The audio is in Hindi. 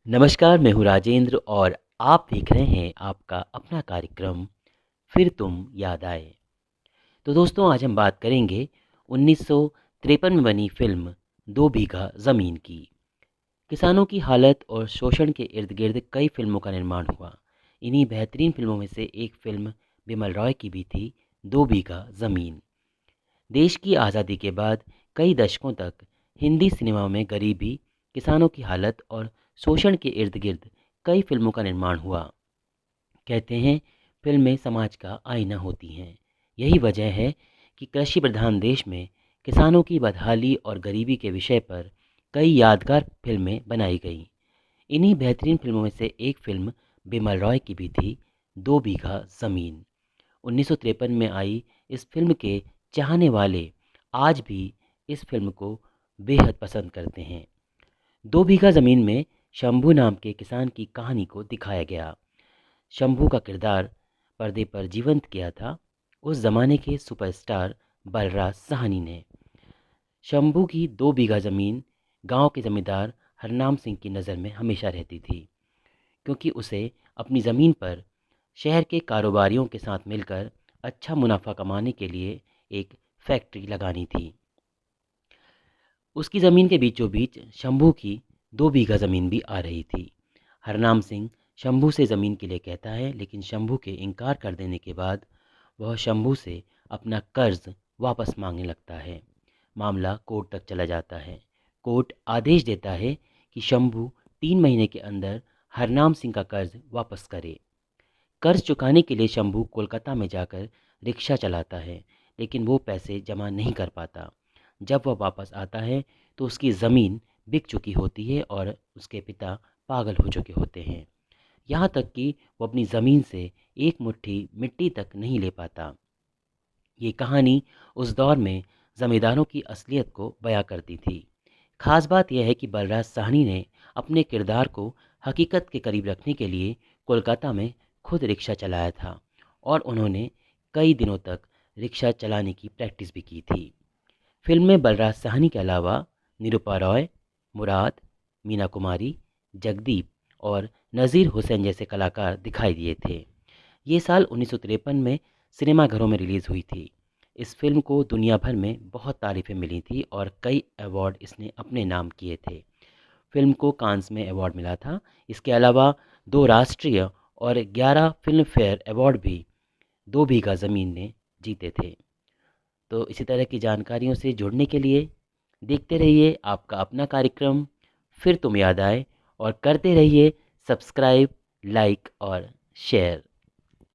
नमस्कार, मैं हूँ राजेंद्र और आप देख रहे हैं आपका अपना कार्यक्रम फिर तुम याद आए। तो दोस्तों, आज हम बात करेंगे 1953 में बनी फिल्म दो बीघा ज़मीन की। किसानों की हालत और शोषण के इर्द गिर्द कई फिल्मों का निर्माण हुआ। इन्हीं बेहतरीन फिल्मों में से एक फिल्म बिमल रॉय की भी थी, दो बीघा ज़मीन। देश की आज़ादी के बाद कई दशकों तक हिंदी सिनेमा में गरीबी, किसानों की हालत और शोषण के इर्द गिर्द कई फिल्मों का निर्माण हुआ। कहते हैं, फिल्में समाज का आईना होती हैं। यही वजह है कि कृषि प्रधान देश में किसानों की बदहाली और गरीबी के विषय पर कई यादगार फिल्में बनाई गईं। इन्हीं बेहतरीन फिल्मों में से एक फिल्म बिमल रॉय की भी थी, दो बीघा ज़मीन। 1953 में आई इस फिल्म के चाहने वाले आज भी इस फिल्म को बेहद पसंद करते हैं। दो बीघा ज़मीन में शंभू नाम के किसान की कहानी को दिखाया गया। शंभू का किरदार पर्दे पर जीवंत किया था उस ज़माने के सुपरस्टार बलराज साहनी ने। शंभू की दो बीघा ज़मीन गांव के जमींदार हरनाम सिंह की नज़र में हमेशा रहती थी, क्योंकि उसे अपनी ज़मीन पर शहर के कारोबारियों के साथ मिलकर अच्छा मुनाफा कमाने के लिए एक फैक्ट्री लगानी थी। उसकी ज़मीन के बीचों बीच शंभू की दो बीघा ज़मीन भी आ रही थी। हरनाम सिंह शंभू से ज़मीन के लिए कहता है, लेकिन शंभू के इनकार कर देने के बाद वह शंभू से अपना कर्ज वापस मांगने लगता है। मामला कोर्ट तक चला जाता है। कोर्ट आदेश देता है कि शंभू 3 महीने के अंदर हरनाम सिंह का कर्ज वापस करे। कर्ज चुकाने के लिए शंभू कोलकाता में जाकर रिक्शा चलाता है, लेकिन वो पैसे जमा नहीं कर पाता। जब वह वापस आता है तो उसकी ज़मीन बिक चुकी होती है और उसके पिता पागल हो चुके होते हैं। यहाँ तक कि वो अपनी ज़मीन से एक मुट्ठी मिट्टी तक नहीं ले पाता। ये कहानी उस दौर में ज़मींदारों की असलियत को बयां करती थी। खास बात यह है कि बलराज साहनी ने अपने किरदार को हकीकत के करीब रखने के लिए कोलकाता में खुद रिक्शा चलाया था और उन्होंने कई दिनों तक रिक्शा चलाने की प्रैक्टिस भी की थी। फिल्म में बलराज साहनी के अलावा निरूपा रॉय, मुराद, मीना कुमारी, जगदीप और नज़ीर हुसैन जैसे कलाकार दिखाई दिए थे। ये साल 1953 में सिनेमाघरों में रिलीज़ हुई थी। इस फिल्म को दुनिया भर में बहुत तारीफ़ें मिली थी और कई अवार्ड इसने अपने नाम किए थे। फिल्म को कांस में अवार्ड मिला था। इसके अलावा 2 राष्ट्रीय और 11 फिल्म फेयर अवार्ड भी दो बीघा ज़मीन ने जीते थे। तो इसी तरह की जानकारियों से जुड़ने के लिए देखते रहिए आपका अपना कार्यक्रम फिर तुम याद आए और करते रहिए सब्सक्राइब, लाइक और शेयर।